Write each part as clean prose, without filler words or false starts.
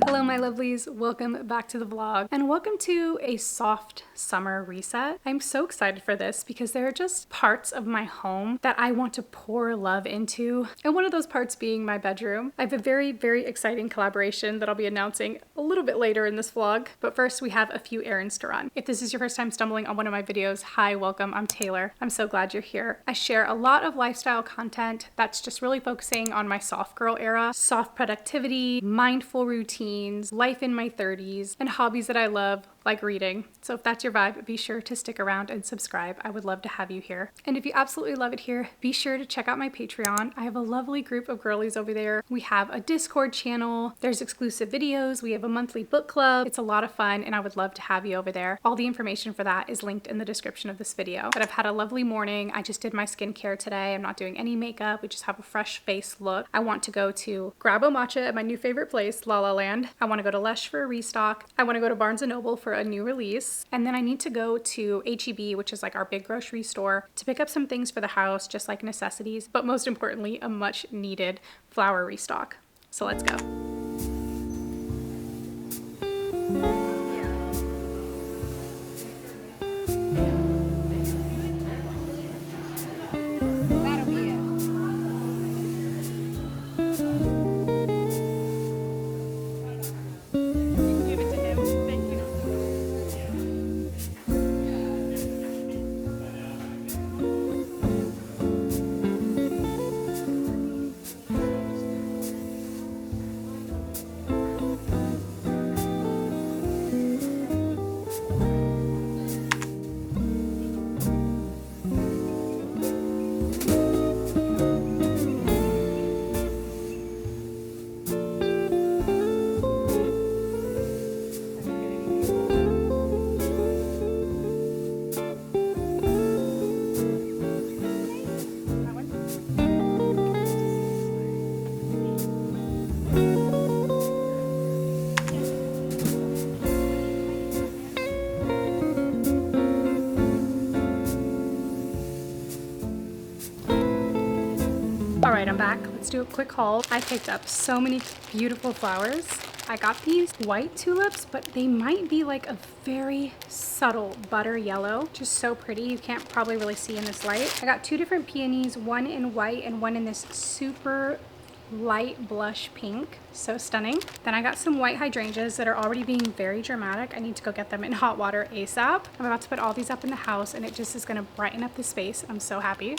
Hello my lovelies, welcome back to the vlog and welcome to a soft summer reset. I'm so excited for this because there are just parts of my home that I want to pour love into, and one of those parts being my bedroom. I have a very exciting collaboration that I'll be announcing a little bit later in this vlog, but first we have a few errands to run. If this is your first time stumbling on one of my videos, hi, welcome, I'm Taylor. I'm so glad you're here. I share a lot of lifestyle content that's just really focusing on my soft girl era, soft productivity, mindful routines, life in my 30s, and hobbies that I love, like reading. So if that's your vibe, be sure to stick around and subscribe. I would love to have you here. And if you absolutely love it here, be sure to check out my Patreon. I have a lovely group of girlies over there. We have a Discord channel. There's exclusive videos. We have a monthly book club. It's a lot of fun and I would love to have you over there. All the information for that is linked in the description of this video. But I've had a lovely morning. I just did my skincare today. I'm not doing any makeup. We just have a fresh face look. I want to go to grab a matcha at my new favorite place, La La Land. I want to go to Lush for a restock. I want to go to Barnes & Noble for a new release. And then I need to go to H-E-B, which is like our big grocery store, to pick up some things for the house, just like necessities, but most importantly, a much needed flower restock. So let's go. All right, I'm back. Let's do a quick haul. I picked up so many beautiful flowers. I got these white tulips, but they might be like a very subtle butter yellow. Just so pretty. You can't probably really see in this light. I got two different peonies, one in white and one in this super light blush pink. So stunning. Then I got some white hydrangeas that are already being very dramatic. I need to go get them in hot water ASAP. I'm about to put all these up in the house and it just is going to brighten up the space. I'm so happy.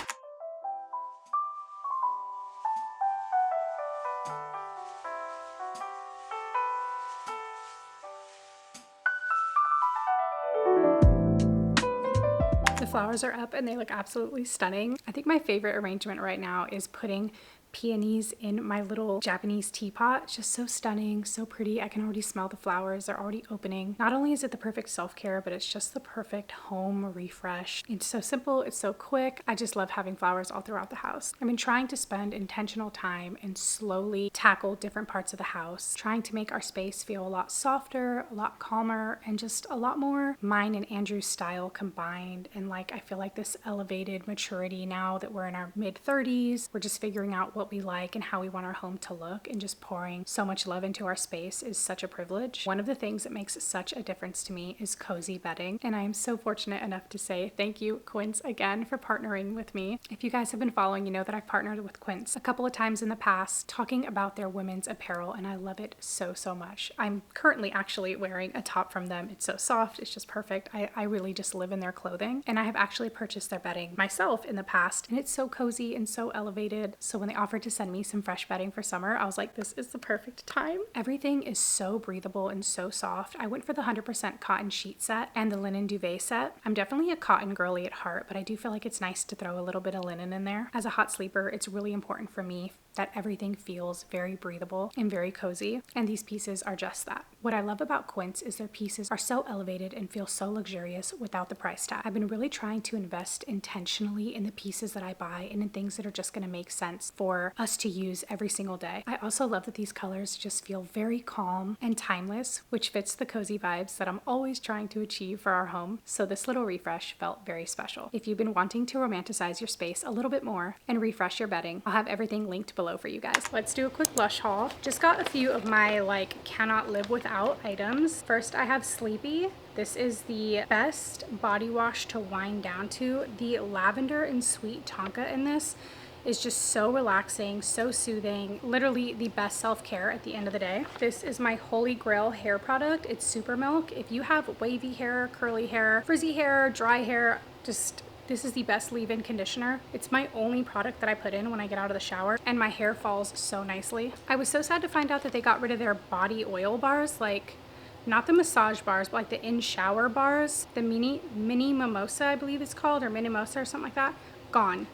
The flowers are up and they look absolutely stunning. I think my favorite arrangement right now is putting peonies in my little Japanese teapot. It's just so stunning, so pretty. I can already smell the flowers. They're already opening. Not only is it the perfect self-care, but it's just the perfect home refresh. It's so simple. It's so quick. I just love having flowers all throughout the house. I've been trying to spend intentional time and slowly tackle different parts of the house, trying to make our space feel a lot softer, a lot calmer, and just a lot more mine and Andrew's style combined. And like, I feel like this elevated maturity now that we're in our mid-30s, we're just figuring out what what we like and how we want our home to look, and just pouring so much love into our space is such a privilege. One of the things that makes such a difference to me is cozy bedding, and I am so fortunate enough to say thank you, Quince, again for partnering with me. If you guys have been following, you know that I've partnered with Quince a couple of times in the past talking about their women's apparel, and I love it so much. I'm currently actually wearing a top from them. It's so soft, it's just perfect. I really just live in their clothing, and I have actually purchased their bedding myself in the past, and it's so cozy and so elevated. So when they offered to send me some fresh bedding for summer, I was like, this is the perfect time. Everything is so breathable and so soft. I went for the 100% cotton sheet set and the linen duvet set. I'm definitely a cotton girly at heart, but I do feel like it's nice to throw a little bit of linen in there. As a hot sleeper, it's really important for me that everything feels very breathable and very cozy, and these pieces are just that. What I love about Quince is their pieces are so elevated and feel so luxurious without the price tag. I've been really trying to invest intentionally in the pieces that I buy and in things that are just going to make sense for us to use every single day. I also love that these colors just feel very calm and timeless, which fits the cozy vibes that I'm always trying to achieve for our home. So this little refresh felt very special. If you've been wanting to romanticize your space a little bit more and refresh your bedding, I'll have everything linked below for you guys. Let's do a quick Lush haul. Just got a few of my cannot live without items. First, I have Sleepy. This is the best body wash to wind down to. The lavender and sweet tonka in this is just so relaxing, so soothing, literally the best self-care at the end of the day. This is my holy grail hair product. It's Super Milk. If you have wavy hair, curly hair, frizzy hair, dry hair, this is the best leave-in conditioner. It's my only product that I put in when I get out of the shower, and my hair falls so nicely. I was so sad to find out that they got rid of their body oil bars, not the massage bars, but the in-shower bars. The mini mimosa, I believe it's called, or minimosa or something like that. Gone.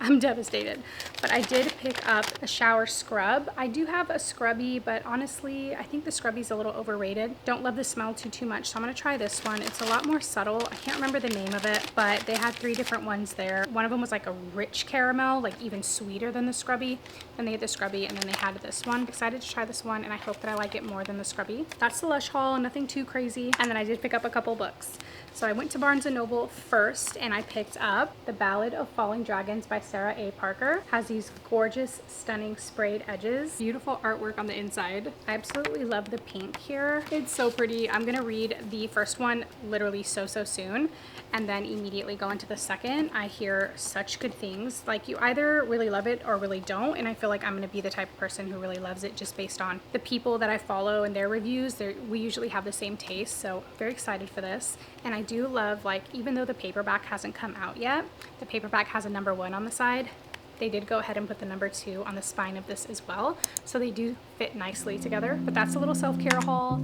I'm devastated. But I did pick up a shower scrub. I do have a scrubby, but honestly, I think the scrubby's a little overrated. Don't love the smell too much, so I'm gonna try this one. It's a lot more subtle. I can't remember the name of it, but they had 3 different ones there. One of them was a rich caramel, even sweeter than the scrubby. Then they had the scrubby, and then they had this one. Excited to try this one, and I hope that I like it more than the scrubby. That's the Lush haul, nothing too crazy. And then I did pick up a couple books. So I went to Barnes & Noble first, and I picked up The Ballad of Falling Dragons by Sarah A. Parker. Has these gorgeous, stunning sprayed edges. Beautiful artwork on the inside. I absolutely love the pink here. It's so pretty. I'm gonna read the first one literally so soon, and then immediately go into the second. I hear such good things. You either really love it or really don't, and I feel like I'm gonna be the type of person who really loves it just based on the people that I follow and their reviews. We usually have the same taste, so very excited for this. And I do love, even though the paperback hasn't come out yet, the paperback has a #1 on the side. They did go ahead and put the #2 on the spine of this as well, so they do fit nicely together. But that's a little self-care haul.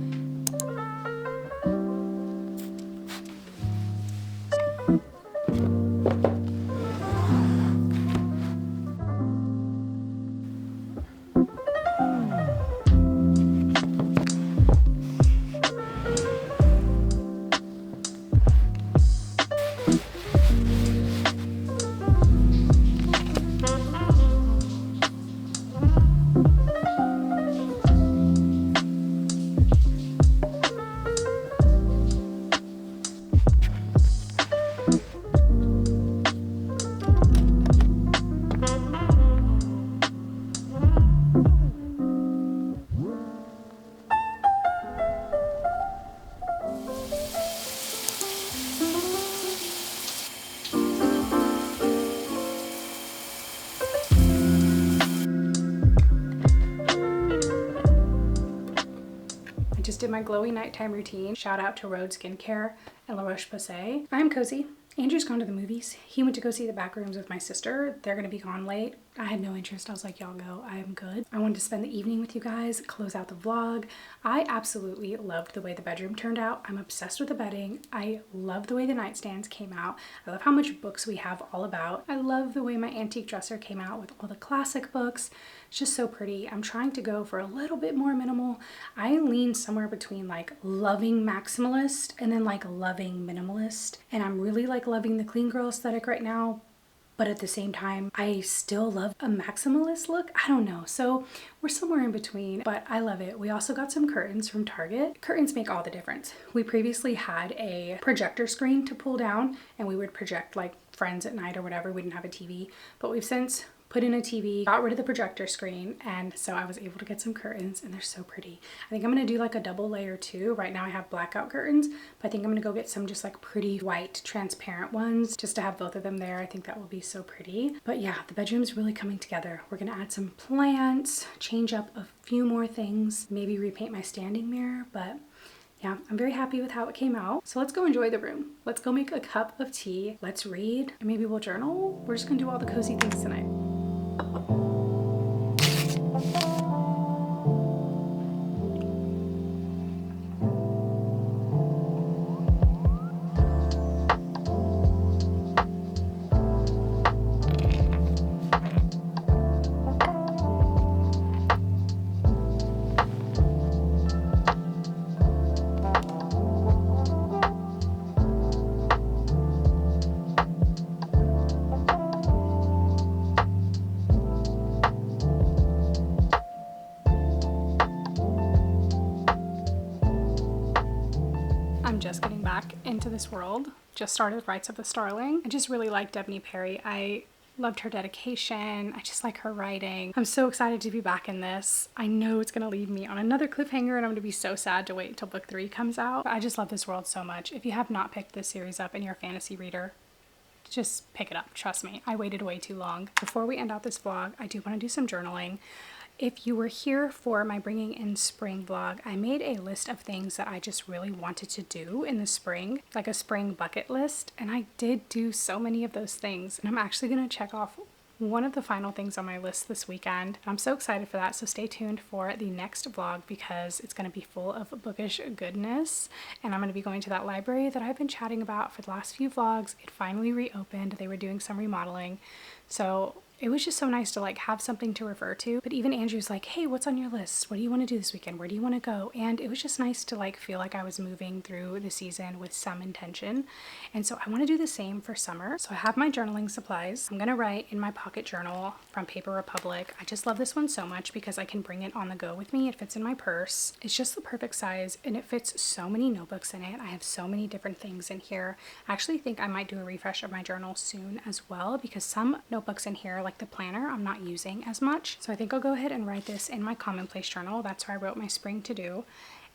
Just did my glowy nighttime routine. Shout out to Rhode Skincare and La Roche-Posay. I'm cozy. Andrew's gone to the movies. He went to go see the Backrooms with my sister. They're gonna be gone late. I had no interest. I was like, y'all go, I am good. I wanted to spend the evening with you guys, close out the vlog. I absolutely loved the way the bedroom turned out. I'm obsessed with the bedding. I love the way the nightstands came out. I love how much books we have all about. I love the way my antique dresser came out with all the classic books. It's just so pretty. I'm trying to go for a little bit more minimal. I lean somewhere between loving maximalist and then loving minimalist. And I'm really loving the clean girl aesthetic right now. But at the same time, I still love a maximalist look. I don't know. So we're somewhere in between, but I love it. We also got some curtains from Target. Curtains make all the difference. We previously had a projector screen to pull down, and we would project Friends at night or whatever. We didn't have a TV, but we've since put in a TV, got rid of the projector screen, and so I was able to get some curtains, and they're so pretty. I think I'm gonna do like a double layer too. Right now I have blackout curtains, but I think I'm gonna go get some just like pretty white transparent ones just to have both of them there. I think that will be so pretty. But yeah, the bedroom's really coming together. We're gonna add some plants, change up a few more things, maybe repaint my standing mirror, but yeah, I'm very happy with how it came out. So let's go enjoy the room. Let's go make a cup of tea. Let's read, and maybe we'll journal. We're just gonna do all the cozy things tonight. I'm just getting back into this world. Just started Rights of the Starling. I just really like Debney Perry. I loved her dedication. I just like her writing. I'm so excited to be back in this. I know it's gonna leave me on another cliffhanger and I'm gonna be so sad to wait until book 3 comes out. But I just love this world so much. If you have not picked this series up and you're a fantasy reader, just pick it up. Trust me, I waited way too long. Before we end out this vlog, I do want to do some journaling. If you were here for my Bringing in Spring vlog, I made a list of things that I just really wanted to do in the spring, like a spring bucket list, and I did do so many of those things, and I'm actually going to check off one of the final things on my list this weekend. I'm so excited for that, so stay tuned for the next vlog because it's going to be full of bookish goodness, and I'm going to be going to that library that I've been chatting about for the last few vlogs. It finally reopened. They were doing some remodeling, so it was just so nice to like have something to refer to. But even Andrew's like, hey, what's on your list? What do you want to do this weekend? Where do you want to go? And it was just nice to like feel like I was moving through the season with some intention. And so I want to do the same for summer. So I have my journaling supplies. I'm going to write in my pocket journal from Paper Republic. I just love this one so much because I can bring it on the go with me. It fits in my purse. It's just the perfect size and it fits so many notebooks in it. I have so many different things in here. I actually think I might do a refresh of my journal soon as well because some notebooks in here, like the planner, I'm not using as much. So I think I'll go ahead and write this in my commonplace journal. That's where I wrote my spring to do.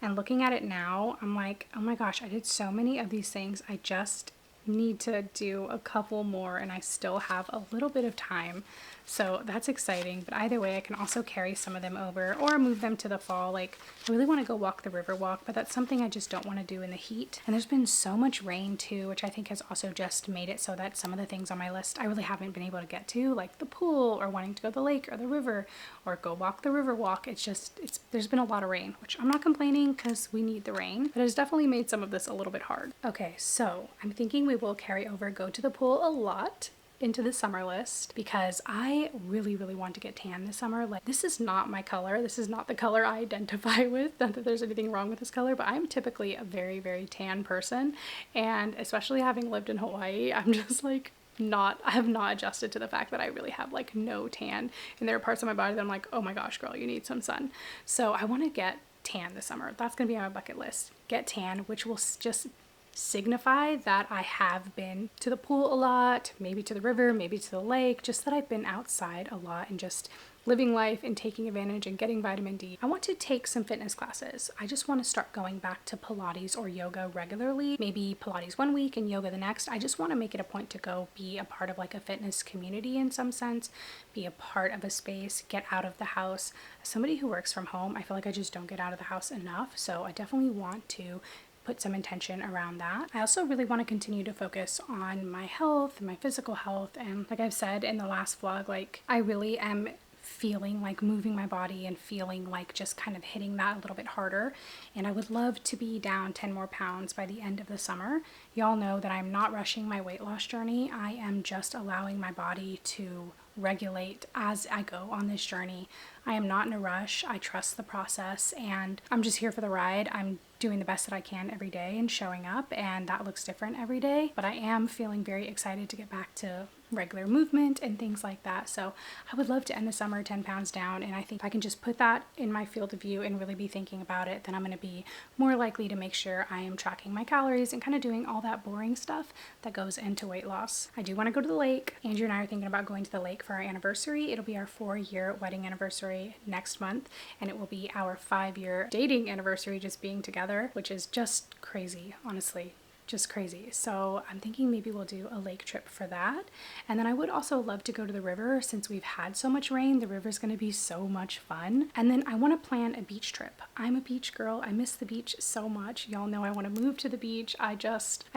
And looking at it now, I'm like, oh my gosh, I did so many of these things. I just need to do a couple more and I still have a little bit of time. So that's exciting, but either way I can also carry some of them over or move them to the fall. Like I really want to go walk the river walk, but that's something I just don't want to do in the heat. And there's been so much rain too, which I think has also just made it so that some of the things on my list I really haven't been able to get to, like the pool or wanting to go to the lake or the river or go walk the river walk. There's been a lot of rain, which I'm not complaining because we need the rain, but it's definitely made some of this a little bit hard. Okay, so I'm thinking we will carry over go to the pool a lot into the summer list because I really want to get tan this summer. Like this is not my color. This is not the color I identify with. Not that there's anything wrong with this color, but I'm typically a very tan person, and especially having lived in Hawaii, I'm just like I have not adjusted to the fact that I really have like no tan, and there are parts of my body that I'm like, oh my gosh girl, you need some sun. So I want to get tan this summer. That's gonna be on my bucket list. Get tan, which will just signify that I have been to the pool a lot, maybe to the river, maybe to the lake, just that I've been outside a lot and just living life and taking advantage and getting vitamin D. I want to take some fitness classes. I just want to start going back to Pilates or yoga regularly, maybe Pilates one week and yoga the next. I just want to make it a point to go be a part of like a fitness community in some sense, be a part of a space, get out of the house. As somebody who works from home, I feel like I just don't get out of the house enough. So I definitely want to put some intention around that. I also really want to continue to focus on my health, my physical health, and like I've said in the last vlog, like I really am feeling like moving my body and feeling like just kind of hitting that a little bit harder, and I would love to be down 10 more pounds by the end of the summer. Y'all know that I'm not rushing my weight loss journey. I am just allowing my body to regulate as I go on this journey. I am not in a rush. I trust the process and I'm just here for the ride. I'm doing the best that I can every day and showing up, and that looks different every day, but I am feeling very excited to get back to regular movement and things like that. So I would love to end the summer 10 pounds down, and I think if I can just put that in my field of view and really be thinking about it, then I'm going to be more likely to make sure I am tracking my calories and kind of doing all that boring stuff that goes into weight loss. I do want to go to the lake. Andrew and I are thinking about going to the lake like for our anniversary. It'll be our 4-year wedding anniversary next month, and it will be our 5-year dating anniversary, just being together, which is just crazy, honestly. Just crazy. So I'm thinking maybe we'll do a lake trip for that. And then I would also love to go to the river. Since we've had so much rain, the river's going to be so much fun. And then I want to plan a beach trip. I'm a beach girl. I miss the beach so much. Y'all know I want to move to the beach. I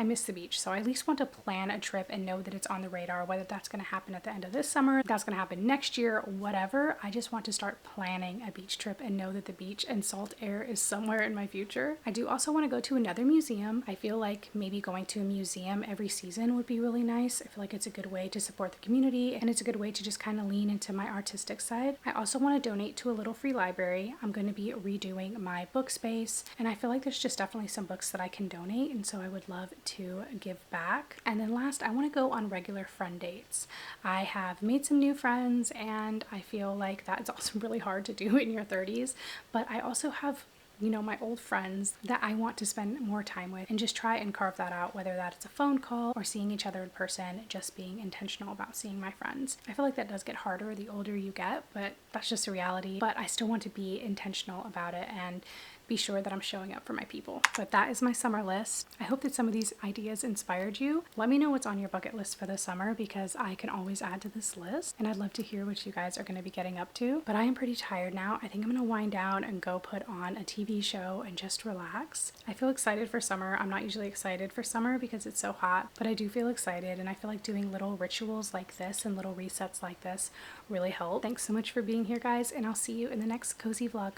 miss the beach. So I at least want to plan a trip and know that it's on the radar, whether that's going to happen at the end of this summer, that's going to happen next year, whatever. I just want to start planning a beach trip and know that the beach and salt air is somewhere in my future. I do also want to go to another museum. I feel like maybe going to a museum every season would be really nice. I feel like it's a good way to support the community, and it's a good way to just kind of lean into my artistic side. I also want to donate to a little free library. I'm going to be redoing my book space, and I feel like there's just definitely some books that I can donate, and so I would love to give back. And then last, I want to go on regular friend dates. I have made some new friends, and I feel like that is also really hard to do in your 30s, but I also have my old friends that I want to spend more time with and just try and carve that out, whether that's a phone call or seeing each other in person, just being intentional about seeing my friends. I feel like that does get harder the older you get, but that's just a reality. But I still want to be intentional about it and be sure that I'm showing up for my people. But that is my summer list. I hope that some of these ideas inspired you. Let me know what's on your bucket list for the summer, because I can always add to this list, and I'd love to hear what you guys are going to be getting up to. But I am pretty tired now. I think I'm going to wind down and go put on a TV show and just relax. I feel excited for summer. I'm not usually excited for summer because it's so hot, but I do feel excited, and I feel like doing little rituals like this and little resets like this really help. Thanks so much for being here, guys, and I'll see you in the next cozy vlog.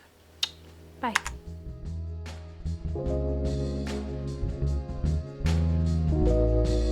Bye. Thank you.